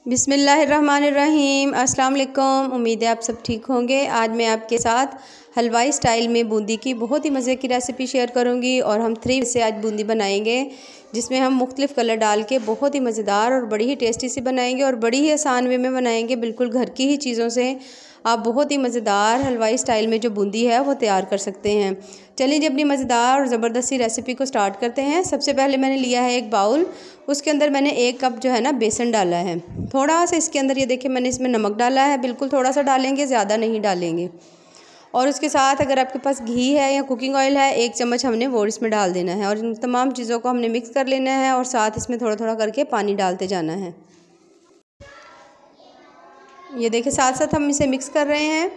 बिस्मिल्लाहिर्रहमानिर्रहीम। अस्सलाम वालेकुम। उम्मीद है आप सब ठीक होंगे। आज मैं आपके साथ हलवाई स्टाइल में बूंदी की बहुत ही मज़े की रेसिपी शेयर करूंगी और हम 3 से आज बूंदी बनाएंगे, जिसमें हम मुख्तलिफ़ कलर डाल के बहुत ही मज़ेदार और बड़ी ही टेस्टी सी बनाएंगे और बड़ी ही आसान वे में बनाएंगे। बिल्कुल घर की ही चीज़ों से आप बहुत ही मज़ेदार हलवाई स्टाइल में जो बूंदी है वो तैयार कर सकते हैं। चलिए जी अपनी मज़ेदार और ज़बरदस्त सी रेसिपी को स्टार्ट करते हैं। सबसे पहले मैंने लिया है एक बाउल, उसके अंदर मैंने 1 कप जो है ना बेसन डाला है। थोड़ा सा इसके अंदर ये देखिए मैंने इसमें नमक डाला है, बिल्कुल थोड़ा सा डालेंगे, ज़्यादा नहीं डालेंगे। और उसके साथ अगर आपके पास घी है या कुकिंग ऑयल है 1 चम्मच हमने वो इसमें डाल देना है और इन तमाम चीज़ों को हमने मिक्स कर लेना है और साथ इसमें थोड़ा थोड़ा करके पानी डालते जाना है। ये देखिए साथ साथ हम इसे मिक्स कर रहे हैं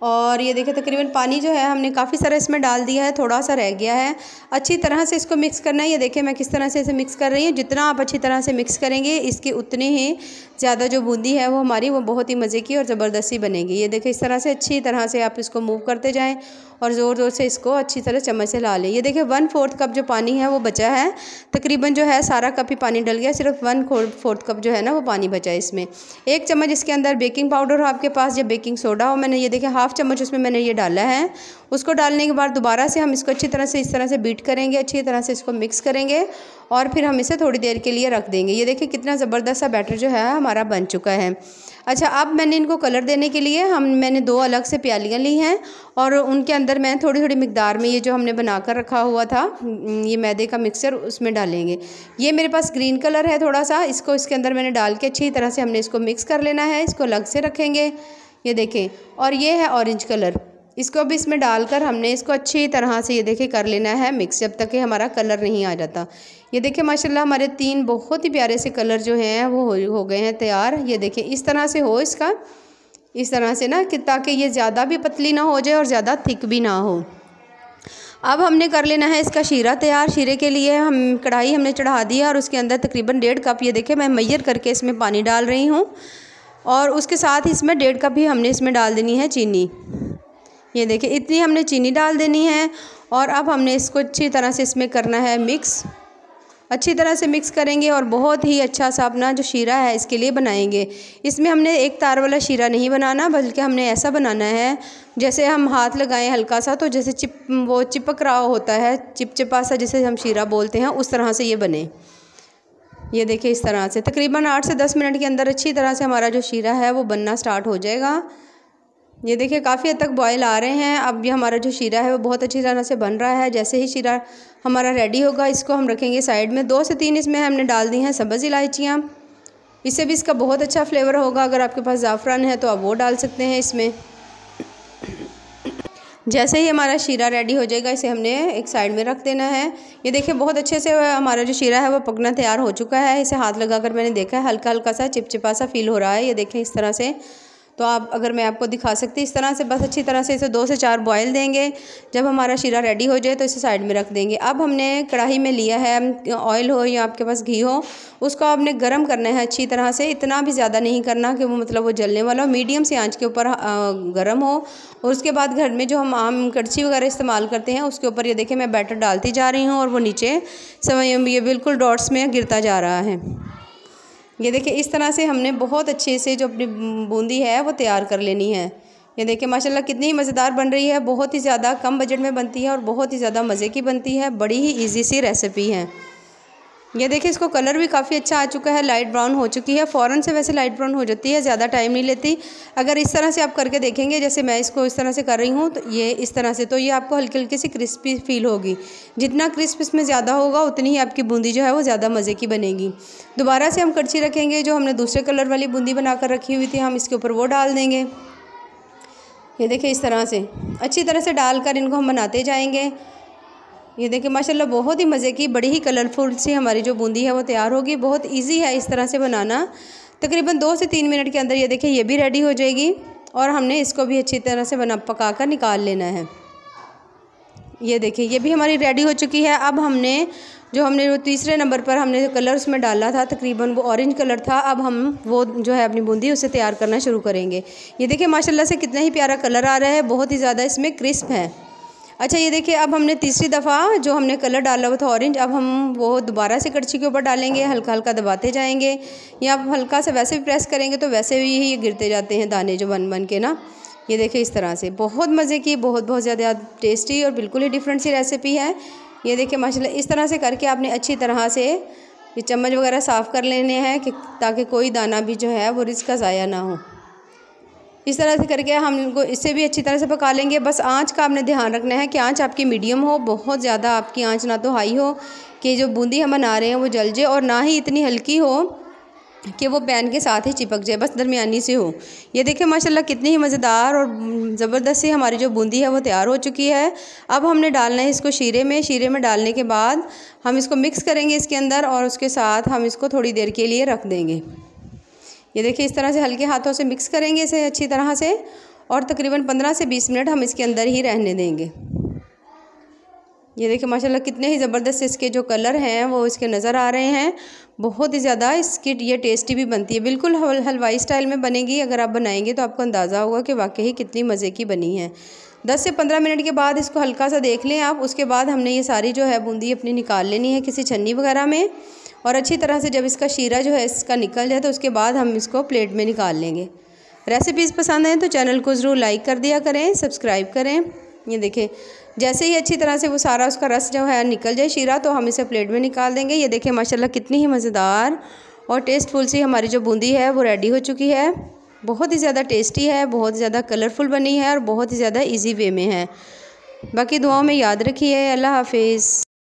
और ये देखिए तकरीबन पानी जो है हमने काफ़ी सारा इसमें डाल दिया है, थोड़ा सा रह गया है। अच्छी तरह से इसको मिक्स करना है। ये देखिए मैं किस तरह से इसे मिक्स कर रही हूँ। जितना आप अच्छी तरह से मिक्स करेंगे इसकी उतनी ही ज़्यादा जो बूंदी है वो हमारी वो बहुत ही मज़े की और ज़बरदस्ती बनेगी। ये देखिए इस तरह से अच्छी तरह से आप इसको मूव करते जाएँ और ज़ोर ज़ोर से इसको अच्छी तरह चम्मच से ला लें। ये देखिए 1/4 कप जो पानी है वो बचा है, तकरीबन जो है सारा कप ही पानी डल गया, सिर्फ 1/4 कप जो है ना वो पानी बचा है इसमें। 1 चम्मच इसके अंदर बेकिंग पाउडर हो आपके पास या बेकिंग सोडा हो, मैंने ये देखिए 1/2 चम्मच उसमें मैंने ये डाला है। उसको डालने के बाद दोबारा से हम इसको अच्छी तरह से इस तरह से बीट करेंगे, अच्छी तरह से इसको मिक्स करेंगे और फिर हम इसे थोड़ी देर के लिए रख देंगे। ये देखिए कितना ज़बरदस्त सा बैटर जो है हमारा बन चुका है। अच्छा, अब मैंने इनको कलर देने के लिए मैंने 2 अलग से प्यालियाँ ली हैं और उनके अंदर मैं थोड़ी थोड़ी मिकदार में ये जो हमने बना कर रखा हुआ था ये मैदे का मिक्सचर उसमें डालेंगे। ये मेरे पास ग्रीन कलर है थोड़ा सा, इसको इसके अंदर मैंने डाल के अच्छी तरह से हमने इसको मिक्स कर लेना है। इसको अलग से रखेंगे, ये देखें। और ये है ऑरेंज कलर, इसको भी इसमें डालकर हमने इसको अच्छी तरह से ये देखिए कर लेना है मिक्स, जब तक कि हमारा कलर नहीं आ जाता। ये देखिए माशाल्लाह हमारे 3 बहुत ही प्यारे से कलर जो हैं वो हो गए हैं तैयार। ये देखिए इस तरह से हो इसका, इस तरह से ना कि ताकि ये ज़्यादा भी पतली ना हो जाए और ज़्यादा थिक भी ना हो। अब हमने कर लेना है इसका शीरा तैयार। शीरे के लिए हम कढ़ाई हमने चढ़ा दी है और उसके अंदर तकरीबन 1.5 कप ये देखिए मैं मैयर करके इसमें पानी डाल रही हूँ और उसके साथ इसमें 1.5 कप ही हमने इसमें डाल देनी है चीनी। ये देखिए इतनी हमने चीनी डाल देनी है और अब हमने इसको अच्छी तरह से इसमें करना है मिक्स। अच्छी तरह से मिक्स करेंगे और बहुत ही अच्छा सा अपना जो शीरा है इसके लिए बनाएंगे। इसमें हमने एक तार वाला शीरा नहीं बनाना, बल्कि हमने ऐसा बनाना है जैसे हम हाथ लगाएं हल्का सा तो जैसे चिपक रहा होता है, चिपचिपा सा जिसे हम शीरा बोलते हैं, उस तरह से ये बने। ये देखिए इस तरह से तकरीबन 8 से 10 मिनट के अंदर अच्छी तरह से हमारा जो शीरा है वो बनना स्टार्ट हो जाएगा। ये देखिए काफ़ी हद तक बॉयल आ रहे हैं। अब ये हमारा जो शीरा है वो बहुत अच्छी तरह से बन रहा है। जैसे ही शीरा हमारा रेडी होगा इसको हम रखेंगे साइड में। 2 से 3 इसमें हमने डाल दी हैं सब्ज़ इलायचियाँ, इससे भी इसका बहुत अच्छा फ्लेवर होगा। अगर आपके पास ज़ाफ़रान है तो आप वो डाल सकते हैं इसमें। जैसे ही हमारा शीरा रेडी हो जाएगा इसे हमने एक साइड में रख देना है। ये देखिए बहुत अच्छे से हमारा जो शीरा है वो पकना तैयार हो चुका है। इसे हाथ लगाकर मैंने देखा है हल्का हल्का सा चिपचिपा सा फील हो रहा है। ये देखें इस तरह से, तो आप अगर मैं आपको दिखा सकती इस तरह से बस अच्छी तरह से इसे 2 से 4 बॉयल देंगे। जब हमारा शीरा रेडी हो जाए तो इसे साइड में रख देंगे। अब हमने कढ़ाई में लिया है, ऑयल हो या आपके पास घी हो, उसको आपने गर्म करना है अच्छी तरह से। इतना भी ज़्यादा नहीं करना कि वो मतलब वो जलने वाला हो, मीडियम से आंच के ऊपर गर्म हो। और उसके बाद घर में जो हम आम कड़छी वगैरह इस्तेमाल करते हैं उसके ऊपर ये देखिए मैं बैटर डालती जा रही हूँ और वो नीचे ये बिल्कुल डॉट्स में गिरता जा रहा है। ये देखिए इस तरह से हमने बहुत अच्छे से जो अपनी बूंदी है वो तैयार कर लेनी है। ये देखिए माशाल्लाह कितनी ही मज़ेदार बन रही है, बहुत ही ज़्यादा कम बजट में बनती है और बहुत ही ज़्यादा मज़े की बनती है। बड़ी ही इजी सी रेसिपी है। ये देखिए इसको कलर भी काफ़ी अच्छा आ चुका है, लाइट ब्राउन हो चुकी है। फ़ौरन से वैसे लाइट ब्राउन हो जाती है, ज़्यादा टाइम नहीं लेती। अगर इस तरह से आप करके देखेंगे जैसे मैं इसको इस तरह से कर रही हूँ तो ये इस तरह से, तो ये आपको हल्की हल्की सी क्रिस्पी फील होगी। जितना क्रिस्प इसमें ज़्यादा होगा उतनी ही आपकी बूंदी जो है वो ज़्यादा मज़े की बनेगी। दोबारा से हम कड़छी रखेंगे, जो हमने दूसरे कलर वाली बूंदी बना कर रखी हुई थी हम इसके ऊपर वो डाल देंगे। ये देखिए इस तरह से अच्छी तरह से डालकर इनको हम बनाते जाएंगे। ये देखिए माशाल्लाह बहुत ही मज़े की बड़ी ही कलरफुल सी हमारी जो बूंदी है वो तैयार होगी। बहुत इजी है इस तरह से बनाना। तकरीबन 2 से 3 मिनट के अंदर ये देखिए ये भी रेडी हो जाएगी और हमने इसको भी अच्छी तरह से पका कर निकाल लेना है। ये देखिए ये भी हमारी रेडी हो चुकी है। अब हमने जो तीसरे नंबर पर हमने जो कलर उसमें डाला था तकरीबन वो ऑरेंज कलर था। अब हम वो जो है अपनी बूंदी उसे तैयार करना शुरू करेंगे। ये देखिए माशाल्लाह से कितना ही प्यारा कलर आ रहा है, बहुत ही ज़्यादा इसमें क्रिस्प है। अच्छा ये देखिए, अब हमने तीसरी दफ़ा जो हमने कलर डाला हुआ था ऑरेंज, अब हम वो दोबारा से कड़छी के ऊपर डालेंगे, हल्का हल्का दबाते जाएंगे। या आप हल्का से वैसे भी प्रेस करेंगे तो वैसे भी ये गिरते जाते हैं दाने जो बन बन के ना। ये देखिए इस तरह से बहुत मज़े की, बहुत ज़्यादा टेस्टी और बिल्कुल ही डिफरेंट सी रेसिपी है। ये देखिए माशाल्लाह, इस तरह से करके आपने अच्छी तरह से ये चम्मच वगैरह साफ़ कर लेने हैं कि ताकि कोई दाना भी जो है वो रिस्क का ज़ाया ना हो। इस तरह से करके हम इनको इससे भी अच्छी तरह से पका लेंगे। बस आंच का आपने ध्यान रखना है कि आंच आपकी मीडियम हो, बहुत ज़्यादा आपकी आंच ना तो हाई हो कि जो बूंदी हम बना रहे हैं वो जल जाए, और ना ही इतनी हल्की हो कि वो पैन के साथ ही चिपक जाए, बस दरमियानी से हो। ये देखिए माशाल्लाह कितनी ही मज़ेदार और ज़बरदस्त सी हमारी जो बूंदी है वो तैयार हो चुकी है। अब हमने डालना है इसको शीरे में। शीरे में डालने के बाद हम इसको मिक्स करेंगे इसके अंदर, और उसके साथ हम इसको थोड़ी देर के लिए रख देंगे। ये देखिए इस तरह से हल्के हाथों से मिक्स करेंगे इसे अच्छी तरह से, और तकरीबन 15 से 20 मिनट हम इसके अंदर ही रहने देंगे। ये देखिए माशाल्लाह कितने ही ज़बरदस्त इसके जो कलर हैं वो इसके नज़र आ रहे हैं। बहुत ही ज़्यादा इसकी ये टेस्टी भी बनती है, बिल्कुल हलवाई स्टाइल में बनेगी। अगर आप बनाएंगे तो आपको अंदाज़ा होगा कि वाकई कितनी मज़े की बनी है। 10 से 15 मिनट के बाद इसको हल्का सा देख लें आप। उसके बाद हमने ये सारी जो है बूंदी अपनी निकाल लेनी है किसी छन्नी वगैरह में, और अच्छी तरह से जब इसका शीरा जो है इसका निकल जाए तो उसके बाद हम इसको प्लेट में निकाल लेंगे। रेसिपीज़ पसंद आए तो चैनल को ज़रूर लाइक कर दिया करें, सब्सक्राइब करें। ये देखें जैसे ही अच्छी तरह से वो सारा उसका रस जो है निकल जाए शीरा, तो हम इसे प्लेट में निकाल देंगे। ये देखें माशाल्लाह कितनी ही मज़ेदार और टेस्टफुल सी हमारी जो बूंदी है वो रेडी हो चुकी है। बहुत ही ज़्यादा टेस्टी है, बहुत ज़्यादा कलरफुल बनी है और बहुत ही ज़्यादा इजी वे में है। बाकी दुआओं में याद रखिए। अल्लाह हाफिज़।